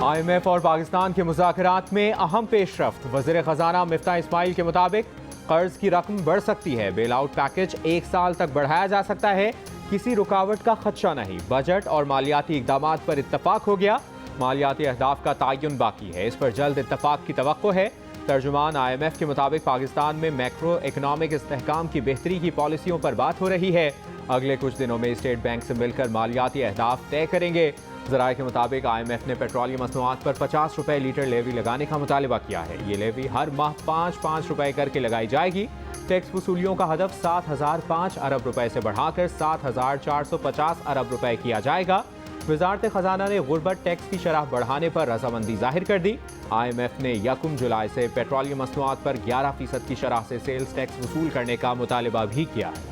IMF और पाकिस्तान के मुज़ाकरात में अहम पेशरफ्त। वज़ीर ख़जाना मिफ्ता इस्माइल के मुताबिक कर्ज की रकम बढ़ सकती है। बेल आउट पैकेज 1 साल तक बढ़ाया जा सकता है। किसी रुकावट का खदशा नहीं। बजट और मालियाती इक़दामात पर इत्तफाक हो गया। मालियाती अहदाफ का तयन बाकी है। इस पर जल्द इत्तफाक की तवक्को है। तर्जुमान IMF के मुताबिक पाकिस्तान में मैक्रो इकनॉमिक इस्तेहकाम की बेहतरी की पॉलिसियों पर बात हो रही है। अगले कुछ दिनों में स्टेट बैंक से मिलकर मालियाती अहदाफ तय करेंगे। ज़राए के मुताबिक IMF ने पेट्रोलियम मसनूआत पर 50 रुपये लीटर लेवी लगाने का मुतालबा किया है। ये लेवी हर माह 5-5 रुपये करके लगाई जाएगी। टैक्स वसूलियों का हदफ 7,005 अरब रुपए से बढ़ाकर 7,450 अरब रुपए किया जाएगा। वजारत खजाना ने गुर्बत टैक्स की शरह बढ़ाने पर रजामंदी जाहिर कर दी। IMF ने 1 जुलाई से पेट्रोलियम मसनूआत पर 11% की शरह से सेल्स टैक्स वसूल करने का मुतालबा भी किया है।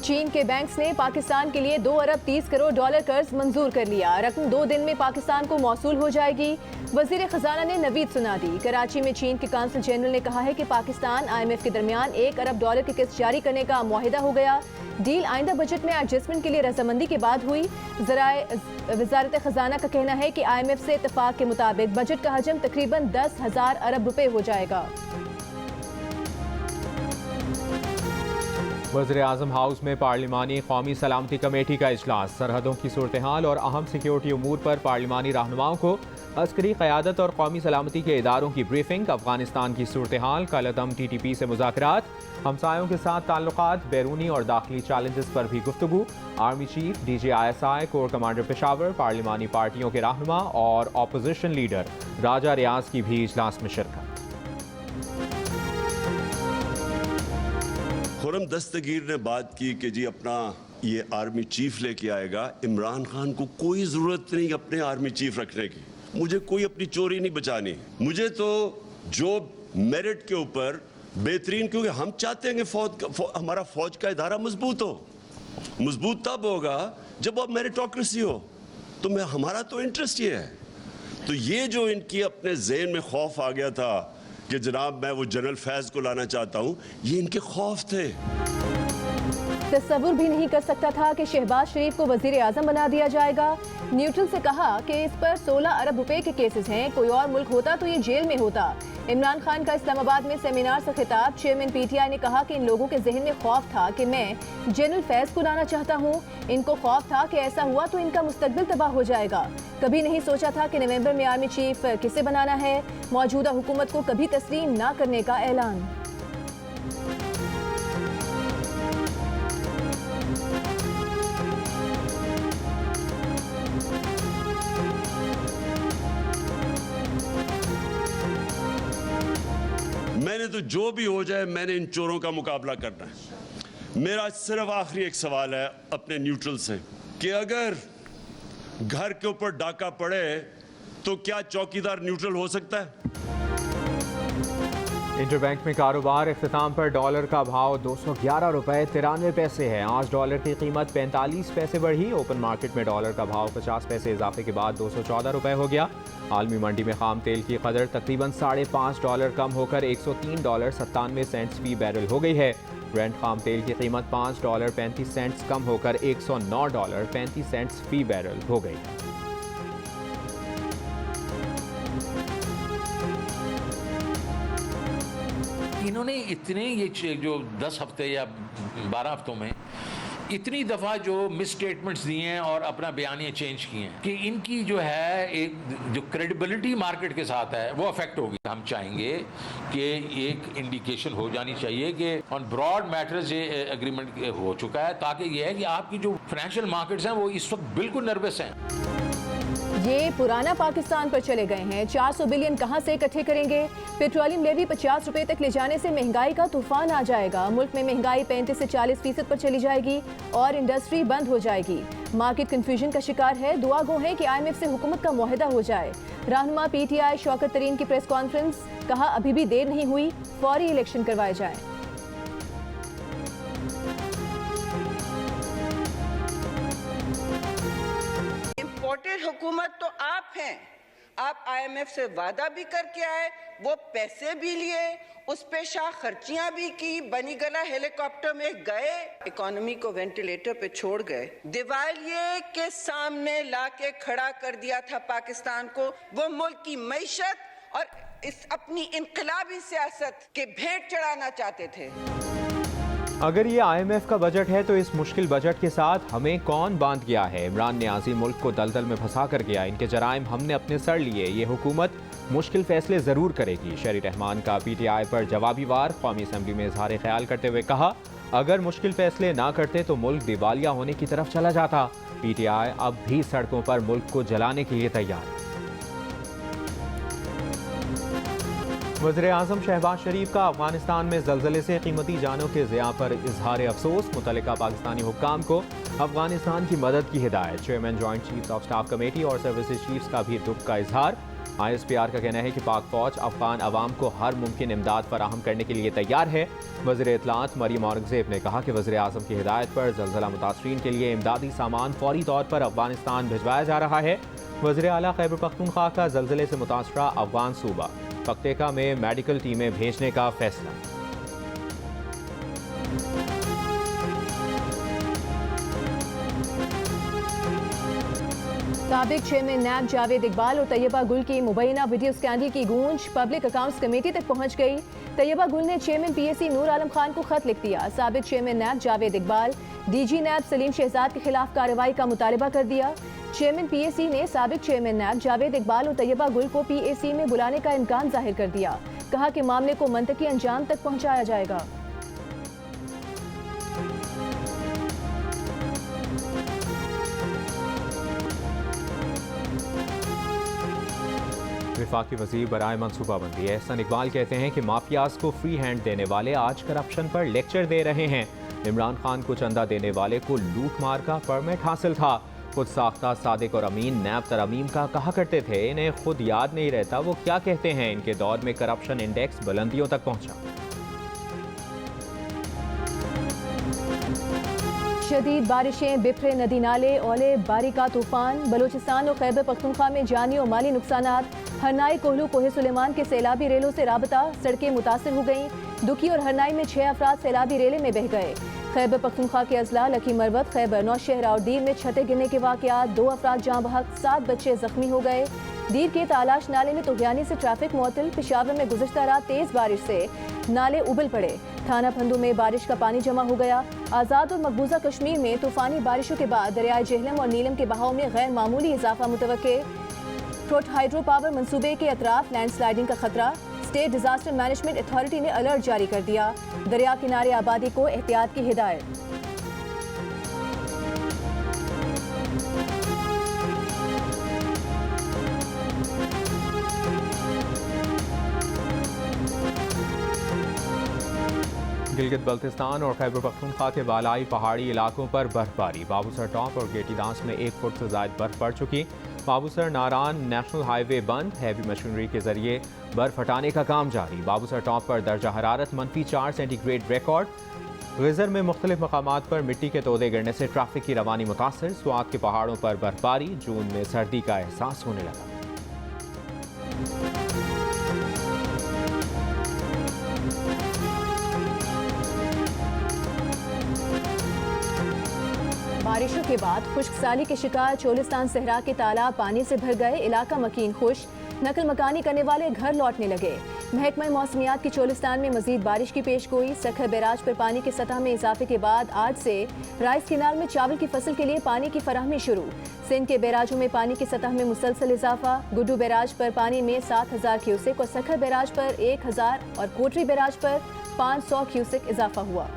चीन के बैंक्स ने पाकिस्तान के लिए 2 अरब 30 करोड़ डॉलर कर्ज मंजूर कर लिया। रकम 2 दिन में पाकिस्तान को मौसूल हो जाएगी। वजीर खजाना ने नवीद सुना दी। कराची में चीन के काउंसिल जनरल ने कहा है कि पाकिस्तान IMF के दरमियान 1 अरब डॉलर की किस्त जारी करने का मुआहिदा हो गया। डील आइंदा बजट में एडजस्टमेंट के लिए रजामंदी के बाद हुई। वजारत खजाना का कहना है कि IMF से इत्तफाक के मुताबिक बजट का हजम तकरीबन 10,000 अरब रुपए हो जाएगा। वज़ीर आज़म हाउस में पार्लिमानी कौमी सलामती कमेटी का इजलास। सरहदों की सूरत हाल और अहम सिक्योरिटी उमूर पर पार्लिमानी रहनुमाओं को अस्करी क़यादत और कौमी सलामती के इदारों की ब्रीफिंग। अफगानिस्तान की सूरत हाल, कलअदम TTP से मुज़ाकरात, हमसायों के साथ ताल्लुकात, बैरूनी और दाखिली चैलेंजेस पर भी गुफ्तगू। Army chief, DG ISI, corps commander Peshawar, पार्लिमानी पार्टियों के रहनुमा और अपोजिशन लीडर राजा रियाज की भी इजलास में शिरकत। खुर्रम दस्तगीर ने बात की कि जी अपना ये आर्मी चीफ लेके आएगा। इमरान खान को कोई ज़रूरत नहीं अपने आर्मी चीफ रखने की। मुझे कोई अपनी चोरी नहीं बचानी। मुझे तो जो मेरिट के ऊपर बेहतरीन, क्योंकि हम चाहते हैं कि हमारा फौज का इदारा मजबूत हो। मजबूत तब होगा जब अब मेरिटोक्रेसी हो। तो हमारा तो इंटरेस्ट ये है। तो ये जो इनकी अपने ज़हन में खौफ आ गया था कि जनाब मैं वो जनरल फैज को लाना चाहता हूँ, ये इनके खौफ थे। तस्वुर भी नहीं कर सकता था कि शहबाज शरीफ को वजीर आजम बना दिया जाएगा। न्यूट्रल से कहा कि इस पर 16 अरब रुपए के केसेस हैं। कोई और मुल्क होता तो ये जेल में होता। इमरान खान का इस्लामाबाद में सेमिनार से खिताब। चेयरमैन PTI ने कहा कि इन लोगों के जहन में खौफ था कि मैं जनरल फैज को लाना चाहता हूँ। इनको खौफ था कि ऐसा हुआ तो इनका मुस्तकबिल तबाह हो जाएगा। कभी नहीं सोचा था कि नवंबर में आर्मी चीफ किसे बनाना है। मौजूदा हुकूमत को कभी तस्लीम ना करने का ऐलान। मैंने तो जो भी हो जाए मैंने इन चोरों का मुकाबला करना है। मेरा सिर्फ आखिरी एक सवाल है अपने न्यूट्रल से कि अगर घर के ऊपर डाका पड़े तो क्या चौकीदार न्यूट्रल हो सकता है? इंटरबैंक में कारोबार। इख्तिताम पर डॉलर का भाव 211 रुपये 93 पैसे है। आज डॉलर की कीमत 45 पैसे बढ़ी। ओपन मार्केट में डॉलर का भाव 50 पैसे इजाफे के बाद 214 रुपये हो गया। आलमी मंडी में खाम तेल की कदर तकरीबन $5.5 कम होकर $103.97 फी बैरल हो गई है। ब्रेंट खाम तेल की कीमत $5.35 कम होकर $109.35 फी बैरल हो गई है। इन्होंने इतने ये जो 10 हफ्ते या 12 हफ्तों में इतनी दफ़ा जो मिस स्टेटमेंट्स दिए हैं और अपना बयानियाँ चेंज किए हैं कि इनकी जो है एक जो क्रेडिबिलिटी मार्केट के साथ है वो अफेक्ट होगी। हम चाहेंगे कि एक इंडिकेशन हो जानी चाहिए कि ऑन ब्रॉड मैटर्स ये एग्रीमेंट हो चुका है, ताकि ये है कि आपकी जो फाइनेंशियल मार्केट्स हैं वो इस वक्त बिल्कुल नर्वस हैं। ये पुराना पाकिस्तान पर चले गए हैं। 400 बिलियन कहां से इकट्ठे करेंगे? पेट्रोलियम लेवी 50 रुपए तक ले जाने से महंगाई का तूफान आ जाएगा। मुल्क में महंगाई 35 से 40% पर चली जाएगी और इंडस्ट्री बंद हो जाएगी। मार्केट कंफ्यूजन का शिकार है। दुआ गो है कि IMF से हुकूमत का मुआहिदा हो जाए। रहनुमा PTI शौकत तरीन की प्रेस कॉन्फ्रेंस। कहा अभी भी देर नहीं हुई, फौरी इलेक्शन करवाए जाए। इम्पोर्टेड हुकूमत तो आप हैं। आप IMF से वादा भी करके आए, वो पैसे भी लिए, उस पे शाह खर्चियां भी की, बनी गला हेलीकॉप्टर में गए, इकोनॉमी को वेंटिलेटर पे छोड़ गए, दिवालिये के सामने लाके खड़ा कर दिया था पाकिस्तान को। वो मुल्क की मईशत और इस अपनी इनकलाबी सियासत के भेंट चढ़ाना चाहते थे। अगर ये IMF का बजट है तो इस मुश्किल बजट के साथ हमें कौन बांध गया है? इमरान न्याजी मुल्क को दलदल में फंसा कर गया। इनके जराइम हमने अपने सर लिए। ये हुकूमत मुश्किल फैसले ज़रूर करेगी। शहरी रहमान का PTI पर जवाबी वार। कौमी असम्बली में इजहार ख्याल करते हुए कहा, अगर मुश्किल फैसले ना करते तो मुल्क दिवालिया होने की तरफ चला जाता। PTI अब भी सड़कों पर मुल्क को जलाने के लिए तैयार है। वज़ीर आज़म शहबाज शरीफ का अफगानिस्तान में ज़लज़ले से कीमती जानों के ज़िया पर इजहार अफसोस। मुतल्लिका पाकिस्तानी हुक्काम को अफगानिस्तान की मदद की हिदायत। Chairman joint chiefs of staff committee और सर्विसेज चीफ्स का भी दुख का इजहार। ISPR का कहना है कि पाक फौज अफगान अवाम को हर मुमकिन इमदाद फराहम करने के लिए तैयार है। वज़ीर इत्तलात मरियम औरंगज़ेब ने कहा कि वज़ीर आज़म की हिदायत पर ज़लज़ला मुतासरीन के लिए इमदादी सामान फौरी तौर पर अफगानिस्तान भिजवाया जा रहा है। वज़ीर आला खैबर पख्तूनख्वा का ज़लज़ले से मुतासरा अफगान सूबा पख्तेका में मेडिकल टीमें भेजने का फैसला। साबिक चेयरमैन नैब जावेद इकबाल और तैयबा गुल की मुबैना वीडियो स्कैंडल की गूंज पब्लिक अकाउंट्स कमेटी तक पहुंच गई। तैयबा गुल ने चेयरमैन PAC नूर आलम खान को खत लिख दिया। साबिक चेयरमैन नैब जावेद इकबाल DG नैब सलीम शहजाद के खिलाफ कार्रवाई का मुतालबा कर दिया। चेयरमैन PAC ने साबिक चेयरमैन नैब जावेद इकबाल और तैयबा गुल को PAC में बुलाने का इम्कान जाहिर कर दिया। कहा कि मामले को मंतकी अंजाम तक पहुंचाया जाएगा। वफाकी वज़ीर बराए मनसूबाबंदी एहसन इकबाल कहते हैं कि माफियाज को फ्री हैंड देने वाले आज करप्शन पर लेक्चर दे रहे हैं। इमरान खान को चंदा देने वाले को लूट मार का परमिट हासिल था। खुद साख्ता सादिक और अमीन नैब तरमीम का कहा करते थे। इन्हें खुद याद नहीं रहता वो क्या कहते हैं। इनके दौर में करप्शन इंडेक्स बुलंदियों तक पहुंचा। शदीद बारिशें, बिखरे नदी नाले, ओले बारी का तूफान। बलूचिस्तान और खैबर पख्तूनख्वा में जानी और माली नुकसानात। हरनाई, कोहलू, कोहे सुलेमान के सैलाबी रेलों से राबता। सड़कें मुतासर हो गईं। दुखी और हरनाई में 6 अफराद सैलाबी रेले में बह गए। खैबर पख्तूनख्वा के अजला लकी मरवत, खैबर नौशहरा और दीर में छतें गिरने के वाक़यात। 2 अफराद जाँ बहक, 7 बच्चे जख्मी हो गए। दीर के तालाश नाले में तुग़यानी से ट्रैफिक मुअत्तल। पेशावर में गुज़श्ता रात तेज़ बारिश से नाले उबल पड़े। थाना फंदू में बारिश का पानी जमा हो गया। आज़ाद और मकबूजा कश्मीर में तूफ़ानी बारिशों के बाद दरियाए जेहलम और नीलम के बहाव में गैर मामूली इजाफा मुतवक्के। ट्रोट हाइड्रो पावर मंसूबे के अतराफ लैंडस्लाइडिंग का खतरा। स्टेट डिजास्टर मैनेजमेंट अथॉरिटी ने अलर्ट जारी कर दिया। दरिया किनारे आबादी को एहतियात की हिदायत। गिलगित बल्तिस्तान और खैबर पख्तूनख्वा के बालाई पहाड़ी इलाकों पर बर्फबारी। बाबूसर टॉप और गेटीदास में 1 फुट से ज़ायद बर्फ पड़ चुकी। बाबूसर नारान नेशनल हाईवे बंद। हैवी मशीनरी के जरिए बर्फ हटाने का काम जारी। बाबूसर टॉप पर दर्जा हरारत -4 सेंटीग्रेड रिकॉर्ड। गिज़र में मुख्तलिफ मकामात पर मिट्टी के तोदे गिरने से ट्रैफिक की रवानी मुतासर। स्वात के पहाड़ों पर बर्फबारी। जून में सर्दी का एहसास होने लगा। बारिशों के बाद खुश्कसाली के शिकार चोलिस्तान सहरा के तालाब पानी से भर गए। इलाका मकीन खुश। नकल मकानी करने वाले घर लौटने लगे। महकमा मौसमियात की चोलिस्तान में मजीद बारिश की पेशगोई। सखर बैराज पर पानी की सतह में इजाफे के बाद आज से राइस कैनाल में चावल की फसल के लिए पानी की फराहमी शुरू। सिंध के बैराजों में पानी की सतह में मुसलसल इजाफा। गुड्डू बैराज पर पानी में 7000 क्यूसेक और सखर बैराज पर 1000 और कोटरी बैराज पर 500 क्यूसेक इजाफा हुआ।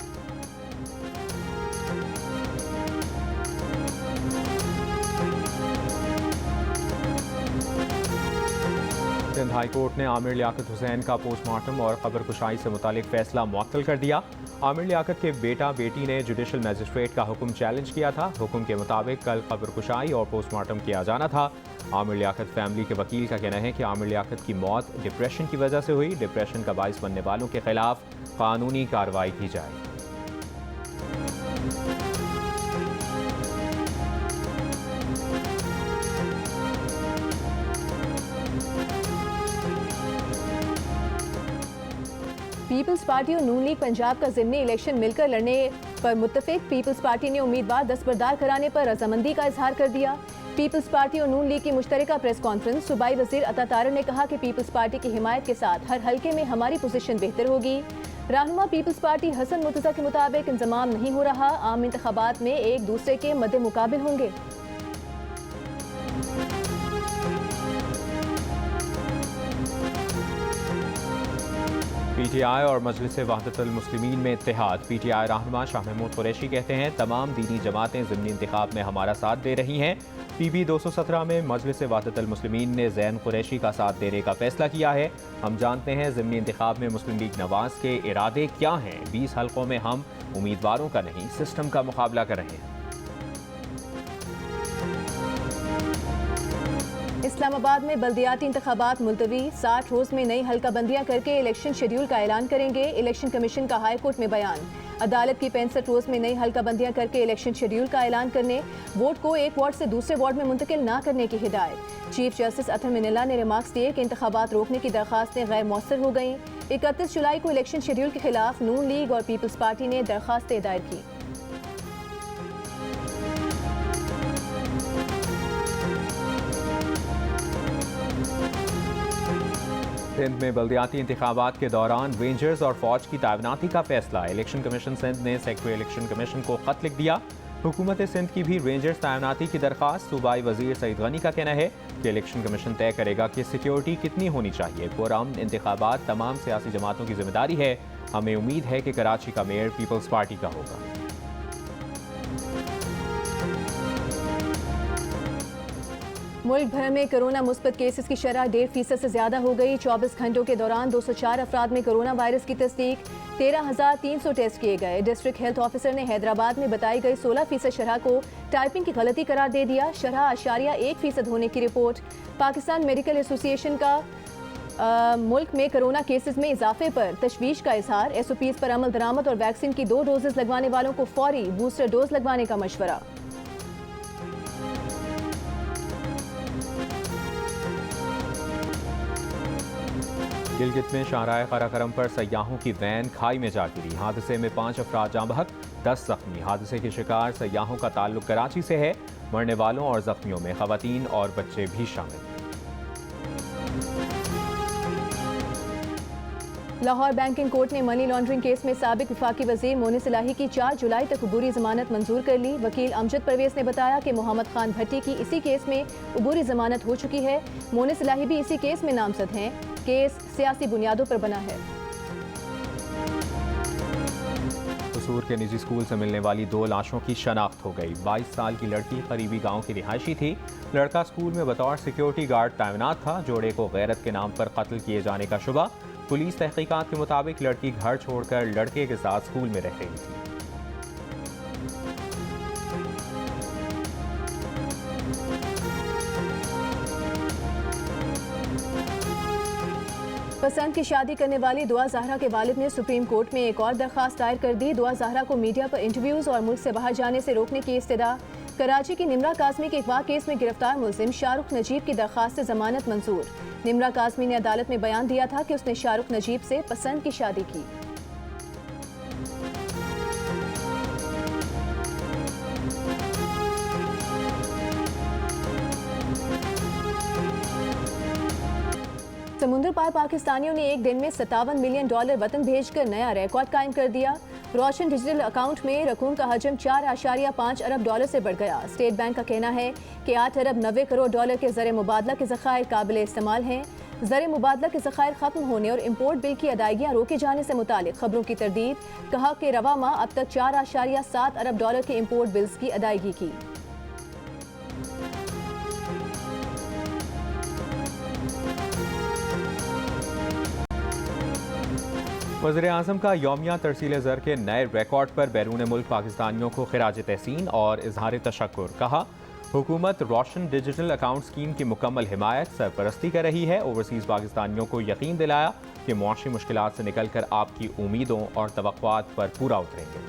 सिंध हाई कोर्ट ने आमिर लियाकत हुसैन का पोस्टमार्टम और कब्र कुशाई से मुतालिक फैसला मुअत्तल कर दिया। आमिर लियाकत के बेटा बेटी ने जुडिशल मजिस्ट्रेट का हुक्म चैलेंज किया था। हुक्म के मुताबिक कल कब्र कुशाई और पोस्टमार्टम किया जाना था। आमिर लियाकत फैमिली के वकील का कहना है कि आमिर लियाकत की मौत डिप्रेशन की वजह से हुई। डिप्रेशन का बाइस बनने वालों के खिलाफ कानूनी कार्रवाई की जाए। पीपल्स पार्टी और नून लीग पंजाब का ज़िमनी इलेक्शन मिलकर लड़ने पर मुत्तफिक। पीपल्स पार्टी ने उम्मीदवार दस्तबरदार कराने पर रजामंदी का इजहार कर दिया। पीपल्स पार्टी और नून लीग की मुश्तरका प्रेस कॉन्फ्रेंस। सूबाई वजीर अता तारड़ ने कहा कि पीपल्स पार्टी की हिमायत के साथ हर हल्के में हमारी पोजीशन बेहतर होगी। रहनुमा पीपल्स पार्टी हसन मुर्तज़ा के मुताबिक इंजमाम नहीं हो रहा, आम इंतखाबात में एक दूसरे के मद्दे मुकाबिल होंगे। पीटीआई और मजलिस वहदतुल मुस्लिमीन में इत्तेहाद। पीटीआई रहनुमा शाह महमूद कुरैशी कहते हैं तमाम दीनी जमातें ज़िमनी इंतखाब में हमारा साथ दे रही हैं। पीबी 217 में मजलिस वहदतुल मुस्लिमीन ने ज़ैन कुरैशी का साथ देने का फैसला किया है। हम जानते हैं ज़िमनी इंतखाब में मुस्लिम लीग नवाज के इरादे क्या हैं। 20 हल्कों में हम उम्मीदवारों का नहीं सिस्टम का मुकाबला कर रहे हैं। इस्लामाबाद में बल्दियाती इंतखाबात मुलतवी। 60 रोज़ में नई हल्का बंदियाँ करके इलेक्शन शेड्यूल का ऐलान करेंगे। इलेक्शन कमीशन का हाई कोर्ट में बयान। अदालत की 65 रोज़ में नई हल्का बंदियाँ करके इलेक्शन शेड्यूल का ऐलान करने, वोट को एक वार्ड से दूसरे वार्ड में मुंतकिल ना करने की हिदायत। चीफ जस्टिस अतर मिनल्ला ने रिमार्क्स दिए कि इंतखाबात रोकने की दरखास्तें गैर मौसर हो गईं। 31 जुलाई को इलेक्शन शेड्यूल के खिलाफ नून लीग और पीपल्स पार्टी ने दरखास्तें दायर की। सिंध में बल्दियाती इंतखाबात के दौरान रेंजर्स और फौज की तैनाती का फैसला। इलेक्शन कमीशन सिंध ने सेक्रेटरी इलेक्शन कमीशन को खत लिख दिया। हुकूमत सिंध की भी रेंजर्स तैनाती की दरखास्त। सूबाई वजीर सईद गनी का कहना है कि इलेक्शन कमीशन तय करेगा कि सिक्योरिटी कितनी होनी चाहिए। पुरअमन इंतखाबात तमाम सियासी जमातों की जिम्मेदारी है। हमें उम्मीद है कि कराची का मेयर पीपल्स पार्टी का होगा। मुल्क भर में कोरोना मुस्बत केसेस की शरह 1.5% से ज्यादा हो गई। 24 घंटों के दौरान 204 अफराद में कोरोना वायरस की तस्दीक। 13,300 टेस्ट किए गए। डिस्ट्रिक्ट हेल्थ ऑफिसर ने हैदराबाद में बताई गई 16% शरह को टाइपिंग की गलती करार दे दिया। शरह 8.1% होने की रिपोर्ट। पाकिस्तान मेडिकल एसोसिएशन का मुल्क में कोरोना केसेस में इजाफे पर तशवीश का इजहार। SOPs पर अमल दरामद और वैक्सीन की 2 डोजेस लगवाने वालों को फौरी बूस्टर डोज लगवाने का मशवरा। गिलगित में शाहराह काराकरम पर सयाहों की वैन खाई में जा गिरी। हादसे में 5 अफराद जाँ बहक, 10 जख्मी। हादसे के शिकार सयाहों का ताल्लुक कराची से है। मरने वालों और जख्मियों में खवातीन और बच्चे भी शामिल। लाहौर बैंकिंग कोर्ट ने मनी लॉन्ड्रिंग केस में साबिक वफाकी वजीर मोनिस इलाही की 4 जुलाई तक अबूरी जमानत मंजूर कर ली। वकील अमजद परवेज ने बताया कि मोहम्मद खान भट्टी की इसी केस में अबूरी जमानत हो चुकी है। मोनिस इलाही भी इसी केस में नामजद हैं। केस सियासी बुनियादों पर बना है। कसूर के निजी स्कूल से मिलने वाली 2 लाशों की शनाख्त हो गई। 22 साल की लड़की करीबी गांव की रिहायशी थी। लड़का स्कूल में बतौर सिक्योरिटी गार्ड तैनात था। जोड़े को गैरत के नाम पर कत्ल किए जाने का शुबा। पुलिस तहकीकात के मुताबिक लड़की घर छोड़कर लड़के के साथ स्कूल में रह रही थी। पसंद की शादी करने वाली दुआ ज़हरा के वालिद ने सुप्रीम कोर्ट में एक और दरखास्त दायर कर दी। दुआ ज़हरा को मीडिया पर इंटरव्यूज़ और मुल्क से बाहर जाने से रोकने की इस्तदा। कराची की निमरा काज़मी के अगवा केस में गिरफ्तार मुलजिम शाहरुख नजीब की दरखास्त से जमानत मंजूर। निमरा काज़मी ने अदालत में बयान दिया था कि उसने शाहरुख नजीब से पसंद की शादी की। समुद्र पार पाकिस्तानियों ने एक दिन में $57 मिलियन वतन भेजकर नया रिकॉर्ड कायम कर दिया। रोशन डिजिटल अकाउंट में रकूम का हजम $4.5 अरब से बढ़ गया। स्टेट बैंक का कहना है कि $8 अरब 90 करोड़ के ज़र मुबादला के ज़खायर काबिल इस्तेमाल हैं। ज़र मुबादला के ज़खायर ख़त्म होने और इम्पोर्ट बिल की अदायगियाँ रोके जाने से मुतालिक खबरों की तरदीद। कहा कि रवा माह अब तक $4.7 अरब के इम्पोर्ट बिल्स की अदायगी की। वज़ीर-ए-आज़म का यौमिया तरसील ज़र के नए रिकॉर्ड पर बैरून मुल्क पाकिस्तानियों को खिराज तहसीन और इजहार तशक्कुर। कहा हुकूमत रोशन डिजिटल अकाउंट स्कीम की मुकम्मल हिमायत सरपरस्ती कर रही है। ओवरसीज़ पाकिस्तानियों को यकीन दिलाया कि मुआशी मुश्किलात से निकल कर आपकी उम्मीदों और तवक्कुआत पर पूरा उतरेंगे।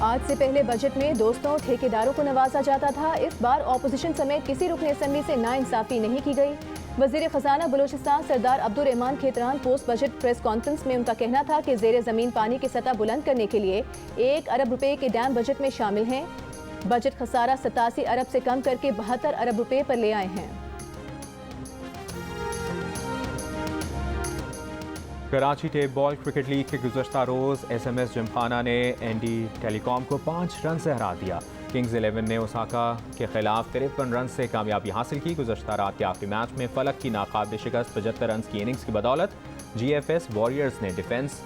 आज से पहले बजट में दोस्तों ठेकेदारों को नवाजा जाता था। इस बार ऑपोजिशन समेत किसी रुकन असेंबली से नाइंसाफी नहीं की गई। वजीर खजाना Balochistan Sardar Abdul Rahman Khetran post budget press conference में उनका कहना था कि जेर ज़मीन पानी की सतह बुलंद करने के लिए 1 अरब रुपए के डैम बजट में शामिल हैं। बजट खसारा 87 अरब से कम करके 72 अरब रुपए पर ले आए हैं। Karachi tape ball cricket league के गुज़श्ता रोज़ SMS जिमखाना ने ND टेलीकॉम को 5 रन से हरा दिया। किंग्स 11 ने ओसाका के खिलाफ 53 रन से कामयाबी हासिल की। गुज़श्ता रात के आखिरी मैच में फलक की नाकाबिल शिकस्त 75 रन की इनिंग्स की बदौलत GFS वॉरियर्स ने डिफेंस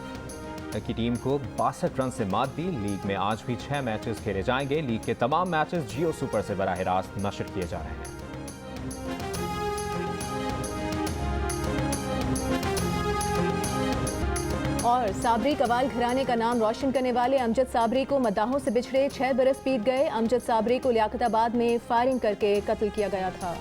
की टीम को 62 रन से मात दी। लीग में आज भी 6 मैचेस खेले जाएंगे। लीग के तमाम मैचेस जियो सुपर से बराह रास्त नशर किए जा रहे हैं। और साबरी कवाल घराने का नाम रोशन करने वाले अमजद साबरी को मद्दाहों से बिछड़े 6 बरस बीत गए। अमजद साबरी को लियाकताबाद में फायरिंग करके कत्ल किया गया था।